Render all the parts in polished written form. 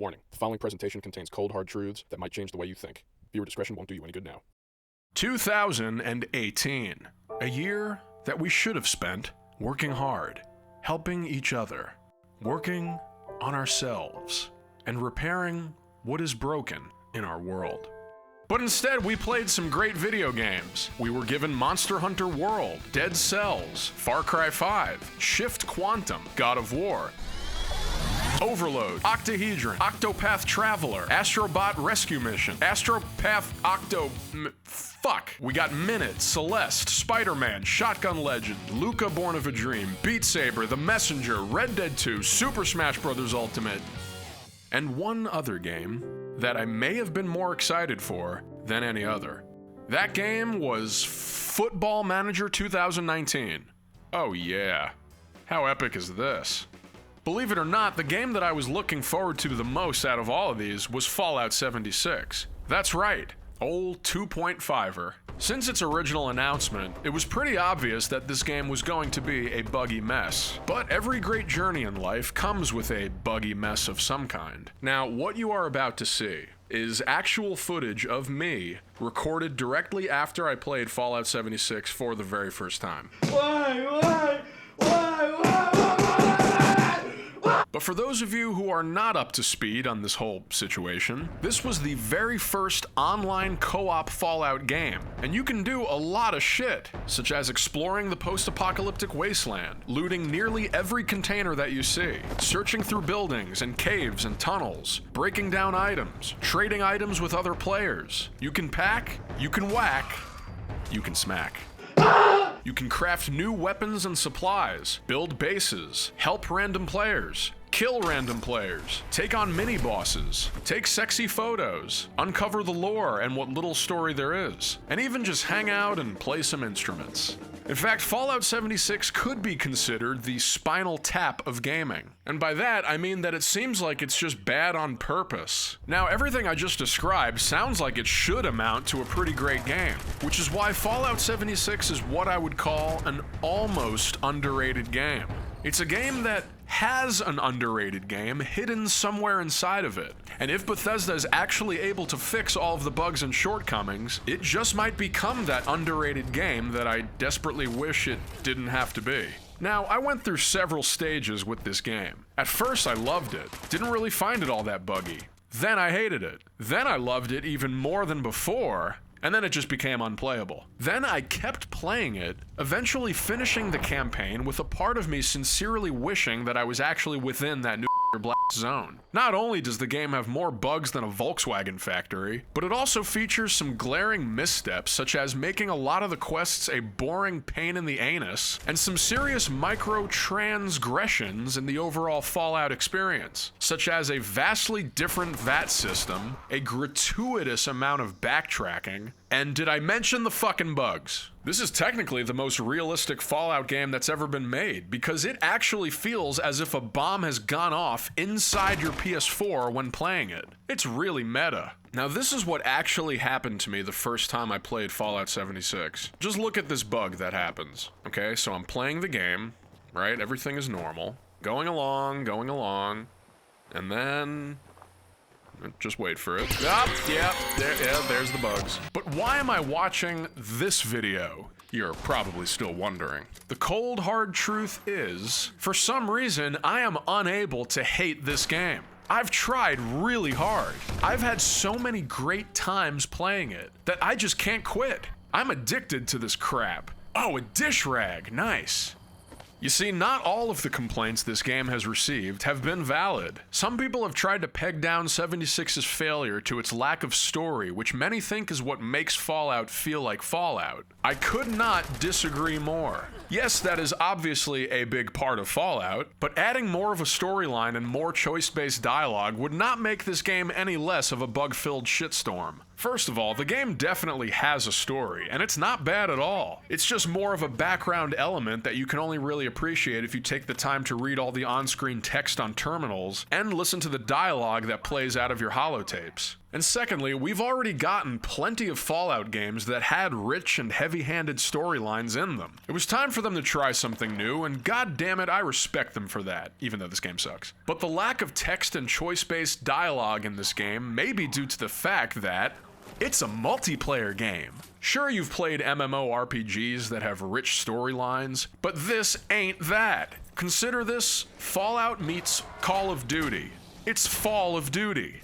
Warning, the following presentation contains cold, hard truths that might change the way you think. Viewer discretion won't do you any good now. 2018. A year that we should have spent working hard, helping each other, working on ourselves, and repairing what is broken in our world. But instead, we played some great video games. We were given Monster Hunter World, Dead Cells, Far Cry 5, Shift Quantum, God of War, Overload, Octahedron, Octopath Traveler, Astrobot Rescue Mission, Fuck. We got Minute, Celeste, Spider-Man, Shotgun Legend, Luca Born of a Dream, Beat Saber, The Messenger, Red Dead 2, Super Smash Bros. Ultimate, and one other game that I may have been more excited for than any other. That game was Football Manager 2019. Oh yeah. How epic is this? Believe it or not, the game that I was looking forward to the most out of all of these was Fallout 76. That's right, old 2.5er. Since its original announcement, it was pretty obvious that this game was going to be a buggy mess. But every great journey in life comes with a buggy mess of some kind. Now, what you are about to see is actual footage of me recorded directly after I played Fallout 76 for the very first time. Why? But for those of you who are not up to speed on this whole situation, this was the very first online co-op Fallout game, and you can do a lot of shit, such as exploring the post-apocalyptic wasteland, looting nearly every container that you see, searching through buildings and caves and tunnels, breaking down items, trading items with other players. You can pack, you can whack, you can smack. You can craft new weapons and supplies, build bases, help random players, kill random players, take on mini-bosses, take sexy photos, uncover the lore and what little story there is, and even just hang out and play some instruments. In fact, Fallout 76 could be considered the Spinal Tap of gaming. And by that, I mean that it seems like it's just bad on purpose. Now, everything I just described sounds like it should amount to a pretty great game, which is why Fallout 76 is what I would call an almost underrated game. It's a game that has an underrated game hidden somewhere inside of it. And if Bethesda is actually able to fix all of the bugs and shortcomings, it just might become that underrated game that I desperately wish it didn't have to be. Now, I went through several stages with this game. At first, I loved it. Didn't really find it all that buggy. Then I hated it. Then I loved it even more than before. And then it just became unplayable. Then I kept playing it, eventually finishing the campaign with a part of me sincerely wishing that I was actually within that nuclear blast zone. Not only does the game have more bugs than a Volkswagen factory, but it also features some glaring missteps, such as making a lot of the quests a boring pain in the anus, and some serious micro-transgressions in the overall Fallout experience, such as a vastly different VAT system, a gratuitous amount of backtracking, and did I mention the fucking bugs? This is technically the most realistic Fallout game that's ever been made, because it actually feels as if a bomb has gone off inside your PS4 when playing it. It's really meta. Now, this is what actually happened to me the first time I played Fallout 76. Just look at this bug that happens. Okay, so I'm playing the game, right? Everything is normal. Going along, and then... just wait for it. There's the bugs. But why am I watching this video? You're probably still wondering. The cold, hard truth is, for some reason, I am unable to hate this game. I've tried really hard. I've had so many great times playing it that I just can't quit. I'm addicted to this crap. Oh, a dish rag, nice. You see, not all of the complaints this game has received have been valid. Some people have tried to peg down 76's failure to its lack of story, which many think is what makes Fallout feel like Fallout. I could not disagree more. Yes, that is obviously a big part of Fallout, but adding more of a storyline and more choice-based dialogue would not make this game any less of a bug-filled shitstorm. First of all, the game definitely has a story, and it's not bad at all. It's just more of a background element that you can only really appreciate if you take the time to read all the on-screen text on terminals and listen to the dialogue that plays out of your holotapes. And secondly, we've already gotten plenty of Fallout games that had rich and heavy-handed storylines in them. It was time for them to try something new, and god damn it, I respect them for that, even though this game sucks. But the lack of text and choice-based dialogue in this game may be due to the fact that it's a multiplayer game. Sure, you've played MMORPGs that have rich storylines, but this ain't that. Consider this Fallout meets Call of Duty. It's Fall of Duty.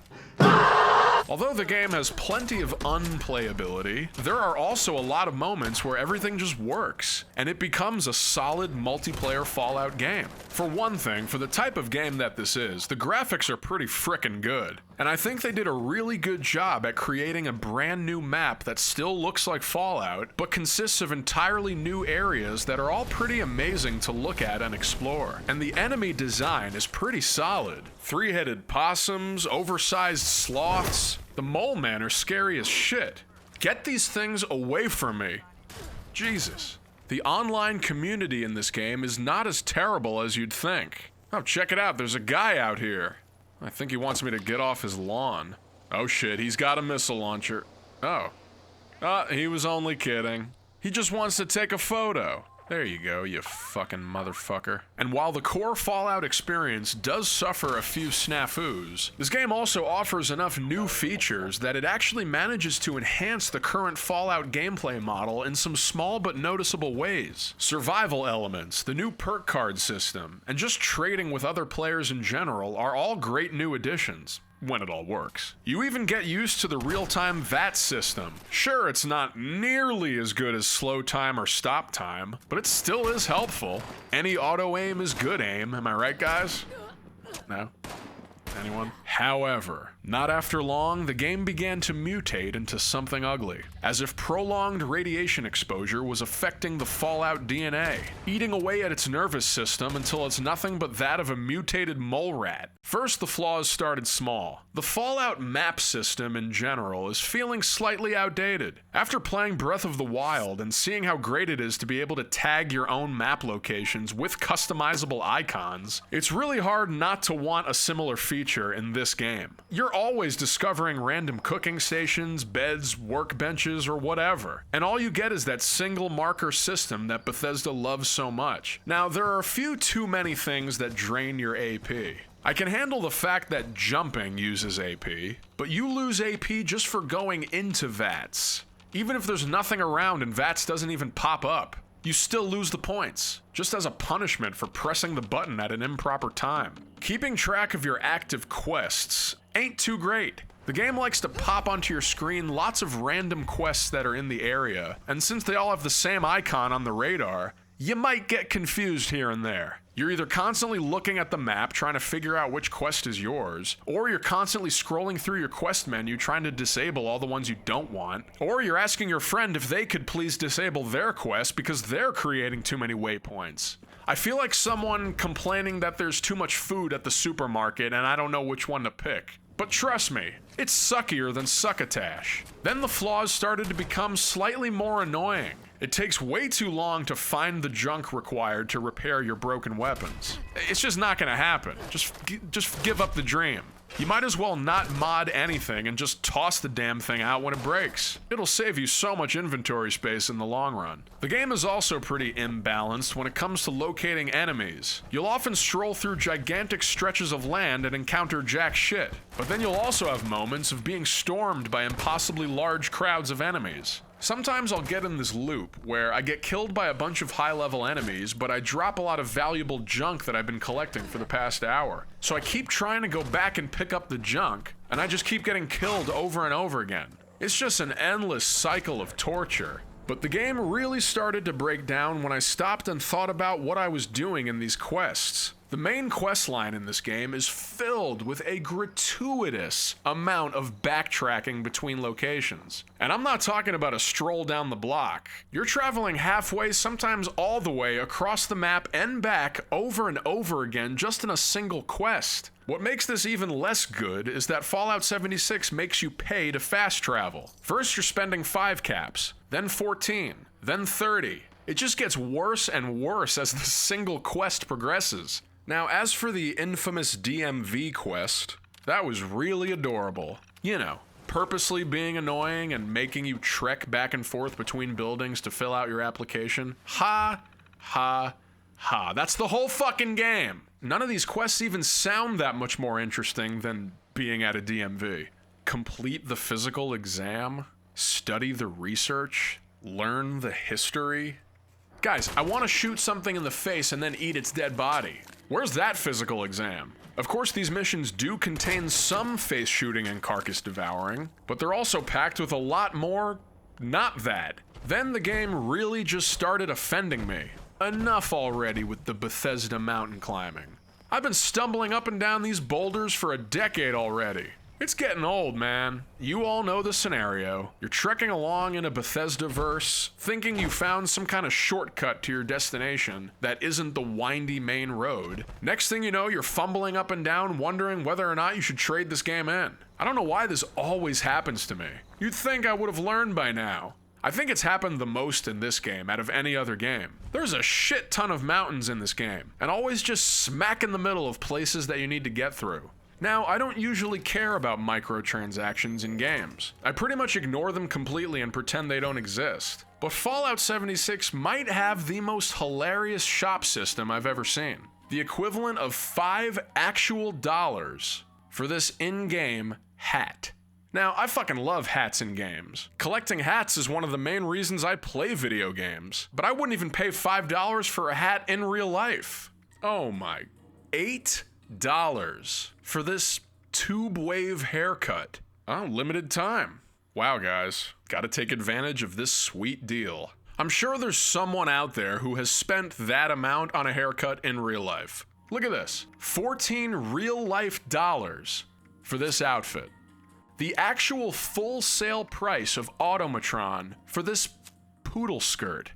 Although the game has plenty of unplayability, there are also a lot of moments where everything just works, and it becomes a solid multiplayer Fallout game. For one thing, for the type of game that this is, the graphics are pretty frickin' good, and I think they did a really good job at creating a brand new map that still looks like Fallout, but consists of entirely new areas that are all pretty amazing to look at and explore. And the enemy design is pretty solid. Three-headed possums, oversized sloths. The mole men are scary as shit. Get these things away from me. Jesus. The online community in this game is not as terrible as you'd think. Oh, check it out, there's a guy out here. I think he wants me to get off his lawn. Oh shit, he's got a missile launcher. Oh. He was only kidding. He just wants to take a photo. There you go, you fucking motherfucker. And while the core Fallout experience does suffer a few snafus, this game also offers enough new features that it actually manages to enhance the current Fallout gameplay model in some small but noticeable ways. Survival elements, the new perk card system, and just trading with other players in general are all great new additions. When it all works. You even get used to the real-time VAT system. Sure, it's not nearly as good as slow time or stop time, but it still is helpful. Any auto-aim is good aim, am I right, guys? No? Anyone? However, not after long, the game began to mutate into something ugly, as if prolonged radiation exposure was affecting the Fallout DNA, eating away at its nervous system until it's nothing but that of a mutated mole rat. First, the flaws started small. The Fallout map system in general is feeling slightly outdated. After playing Breath of the Wild and seeing how great it is to be able to tag your own map locations with customizable icons, it's really hard not to want a similar feature in this game. You're always discovering random cooking stations, beds, workbenches, or whatever, and all you get is that single marker system that Bethesda loves so much. Now, there are a few too many things that drain your AP. I can handle the fact that jumping uses AP, but you lose AP just for going into VATS. Even if there's nothing around and VATS doesn't even pop up, you still lose the points, just as a punishment for pressing the button at an improper time. Keeping track of your active quests ain't too great. The game likes to pop onto your screen lots of random quests that are in the area, and since they all have the same icon on the radar, you might get confused here and there. You're either constantly looking at the map trying to figure out which quest is yours, or you're constantly scrolling through your quest menu trying to disable all the ones you don't want, or you're asking your friend if they could please disable their quest because they're creating too many waypoints. I feel like someone complaining that there's too much food at the supermarket and I don't know which one to pick. But trust me, it's suckier than succotash. Then the flaws started to become slightly more annoying. It takes way too long to find the junk required to repair your broken weapons. It's just not gonna happen. Just give up the dream. You might as well not mod anything and just toss the damn thing out when it breaks. It'll save you so much inventory space in the long run. The game is also pretty imbalanced when it comes to locating enemies. You'll often stroll through gigantic stretches of land and encounter jack shit, but then you'll also have moments of being stormed by impossibly large crowds of enemies. Sometimes I'll get in this loop where I get killed by a bunch of high-level enemies, but I drop a lot of valuable junk that I've been collecting for the past hour. So I keep trying to go back and pick up the junk, and I just keep getting killed over and over again. It's just an endless cycle of torture. But the game really started to break down when I stopped and thought about what I was doing in these quests. The main quest line in this game is filled with a gratuitous amount of backtracking between locations. And I'm not talking about a stroll down the block. You're traveling halfway, sometimes all the way, across the map and back over and over again just in a single quest. What makes this even less good is that Fallout 76 makes you pay to fast travel. First you're spending 5 caps, then 14, then 30. It just gets worse and worse as the single quest progresses. Now, as for the infamous DMV quest, that was really adorable. You know, purposely being annoying and making you trek back and forth between buildings to fill out your application? Ha, ha, ha. That's the whole fucking game. None of these quests even sound that much more interesting than being at a DMV. Complete the physical exam, study the research, learn the history. Guys, I want to shoot something in the face and then eat its dead body. Where's that physical exam? Of course, these missions do contain some face shooting and carcass devouring, but they're also packed with a lot more not that. Then the game really just started offending me. Enough already with the Bethesda mountain climbing. I've been stumbling up and down these boulders for a decade already. It's getting old, man. You all know the scenario. You're trekking along in a Bethesda-verse, thinking you found some kind of shortcut to your destination that isn't the windy main road. Next thing you know, you're fumbling up and down, wondering whether or not you should trade this game in. I don't know why this always happens to me. You'd think I would have learned by now. I think it's happened the most in this game out of any other game. There's a shit ton of mountains in this game, and always just smack in the middle of places that you need to get through. Now, I don't usually care about microtransactions in games. I pretty much ignore them completely and pretend they don't exist. But Fallout 76 might have the most hilarious shop system I've ever seen. The equivalent of $5 actual for this in-game hat. Now, I fucking love hats in games. Collecting hats is one of the main reasons I play video games. But I wouldn't even pay $5 for a hat in real life. Oh my, $8 for this tube wave haircut. Oh, limited time. Wow, guys, gotta take advantage of this sweet deal. I'm sure there's someone out there who has spent that amount on a haircut in real life. Look at this, 14 real life dollars for this outfit. The actual full sale price of Automatron for this poodle skirt.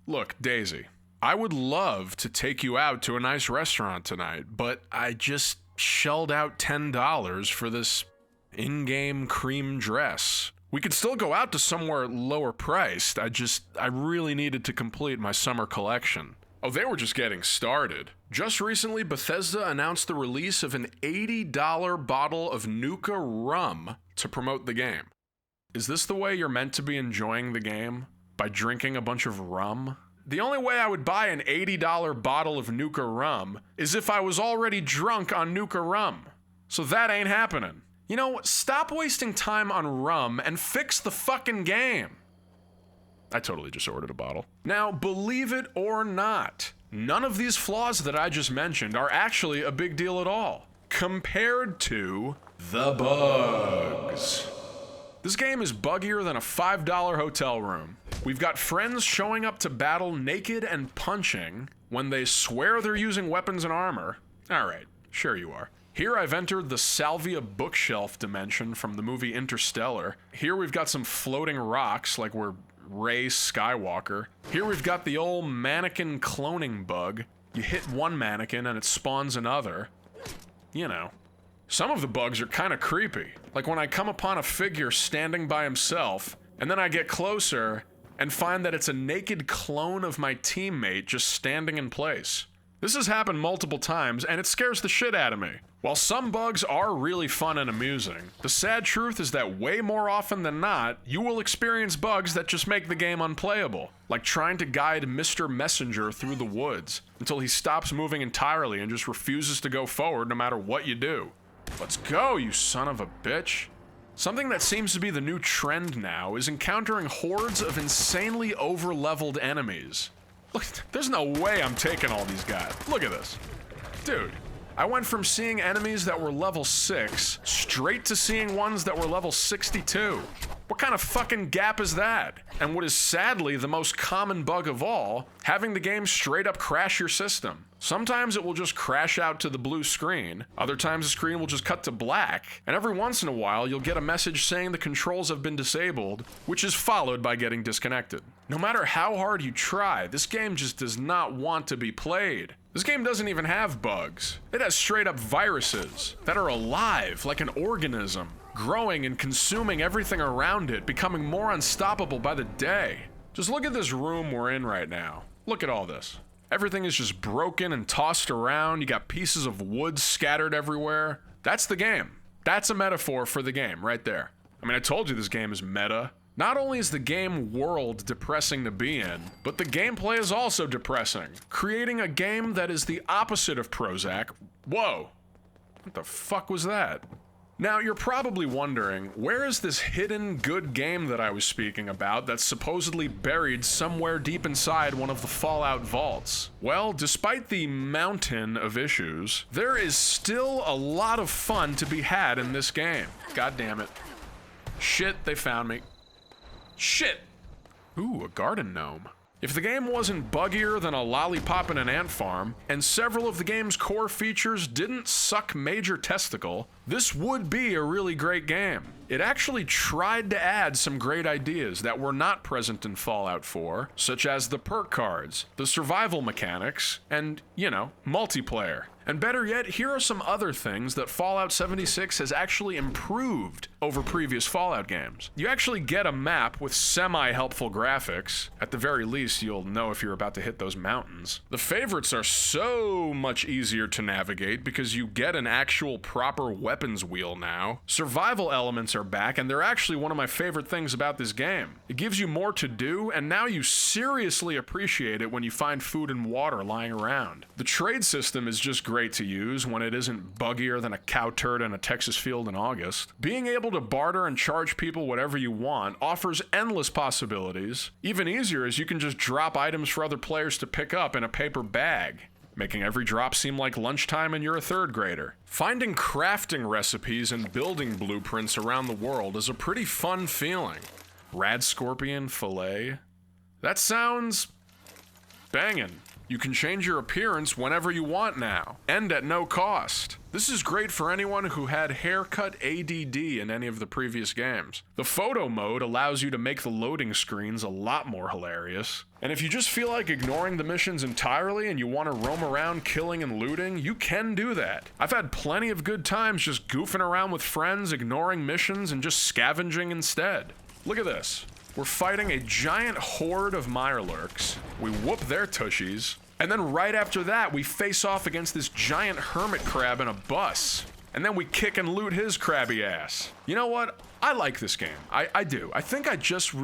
Look, Daisy, I would love to take you out to a nice restaurant tonight, but I just shelled out $10 for this in-game cream dress. We could still go out to somewhere lower priced. I really needed to complete my summer collection. Oh, they were just getting started. Just recently, Bethesda announced the release of an $80 bottle of Nuka rum to promote the game. Is this the way you're meant to be enjoying the game? By drinking a bunch of rum? The only way I would buy an $80 bottle of Nuka rum is if I was already drunk on Nuka rum. So that ain't happening. You know, stop wasting time on rum and fix the fucking game. I totally just ordered a bottle. Now, believe it or not, none of these flaws that I just mentioned are actually a big deal at all, compared to the bugs. This game is buggier than a $5 hotel room. We've got friends showing up to battle naked and punching when they swear they're using weapons and armor. Alright, sure you are. Here I've entered the salvia bookshelf dimension from the movie Interstellar. Here we've got some floating rocks like we're Rey Skywalker. Here we've got the old mannequin cloning bug. You hit one mannequin and it spawns another. You know. Some of the bugs are kind of creepy. Like when I come upon a figure standing by himself, and then I get closer and find that it's a naked clone of my teammate just standing in place. This has happened multiple times, and it scares the shit out of me. While some bugs are really fun and amusing, the sad truth is that way more often than not, you will experience bugs that just make the game unplayable. Like trying to guide Mr. Messenger through the woods until he stops moving entirely and just refuses to go forward no matter what you do. Let's go, you son of a bitch. Something that seems to be the new trend now is encountering hordes of insanely over-leveled enemies. Look, there's no way I'm taking all these guys. Look at this. Dude, I went from seeing enemies that were level 6 straight to seeing ones that were level 62. What kind of fucking gap is that? And what is sadly the most common bug of all, having the game straight up crash your system. Sometimes it will just crash out to the blue screen, other times the screen will just cut to black, and every once in a while you'll get a message saying the controls have been disabled, which is followed by getting disconnected. No matter how hard you try, this game just does not want to be played. This game doesn't even have bugs. It has straight up viruses that are alive like an organism, growing and consuming everything around it, becoming more unstoppable by the day. Just look at this room we're in right now. Look at all this. Everything is just broken and tossed around. You got pieces of wood scattered everywhere. That's the game. That's a metaphor for the game right there. I mean, I told you this game is meta. Not only is the game world depressing to be in, but the gameplay is also depressing, creating a game that is the opposite of Prozac. Whoa, what the fuck was that? Now, you're probably wondering, where is this hidden good game that I was speaking about that's supposedly buried somewhere deep inside one of the Fallout vaults? Well, despite the mountain of issues, there is still a lot of fun to be had in this game. God damn it. Shit, they found me. Shit! Ooh, a garden gnome. If the game wasn't buggier than a lollipop in an ant farm, and several of the game's core features didn't suck major testicle, this would be a really great game. It actually tried to add some great ideas that were not present in Fallout 4, such as the perk cards, the survival mechanics, and, you know, multiplayer. And better yet, here are some other things that Fallout 76 has actually improved over previous Fallout games. You actually get a map with semi-helpful graphics. At the very least, you'll know if you're about to hit those mountains. The favorites are so much easier to navigate because you get an actual proper weapons wheel now. Survival elements are back, and they're actually one of my favorite things about this game. It gives you more to do, and now you seriously appreciate it when you find food and water lying around. The trade system is just great to use when it isn't buggier than a cow turd in a Texas field in August. Being able to barter and charge people whatever you want offers endless possibilities. Even easier is you can just drop items for other players to pick up in a paper bag, making every drop seem like lunchtime and you're a third grader. Finding crafting recipes and building blueprints around the world is a pretty fun feeling. Rad scorpion fillet. That sounds bangin'. You can change your appearance whenever you want now, and at no cost. This is great for anyone who had haircut ADD in any of the previous games. The photo mode allows you to make the loading screens a lot more hilarious. And if you just feel like ignoring the missions entirely and you want to roam around killing and looting, you can do that. I've had plenty of good times just goofing around with friends, ignoring missions, and just scavenging instead. Look at this. We're fighting a giant horde of Maj0r. We whoop their tushies, and then right after that, we face off against this giant hermit crab in a bus. And then we kick and loot his crabby ass. You know what? I like this game. I do. I think I just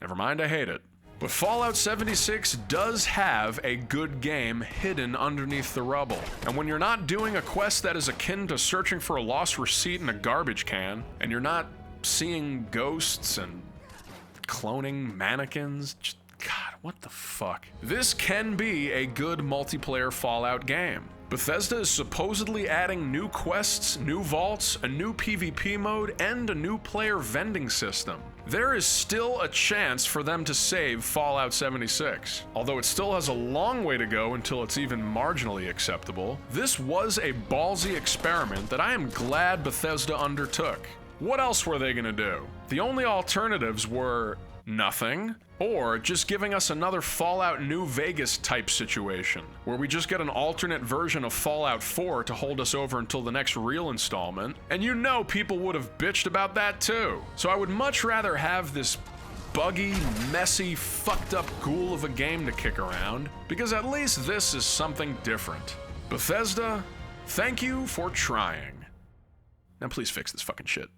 Never mind, I hate it. But Fallout 76 does have a good game hidden underneath the rubble. And when you're not doing a quest that is akin to searching for a lost receipt in a garbage can, and you're not seeing ghosts and cloning mannequins, God, what the fuck? This can be a good multiplayer Fallout game. Bethesda is supposedly adding new quests, new vaults, a new PvP mode, and a new player vending system. There is still a chance for them to save Fallout 76. Although it still has a long way to go until it's even marginally acceptable, this was a ballsy experiment that I am glad Bethesda undertook. What else were they gonna do? The only alternatives were nothing, or just giving us another Fallout New Vegas type situation, where we just get an alternate version of Fallout 4 to hold us over until the next real installment, and you know people would have bitched about that too. So I would much rather have this buggy, messy, fucked up ghoul of a game to kick around, because at least this is something different. Bethesda, thank you for trying. Now please fix this fucking shit.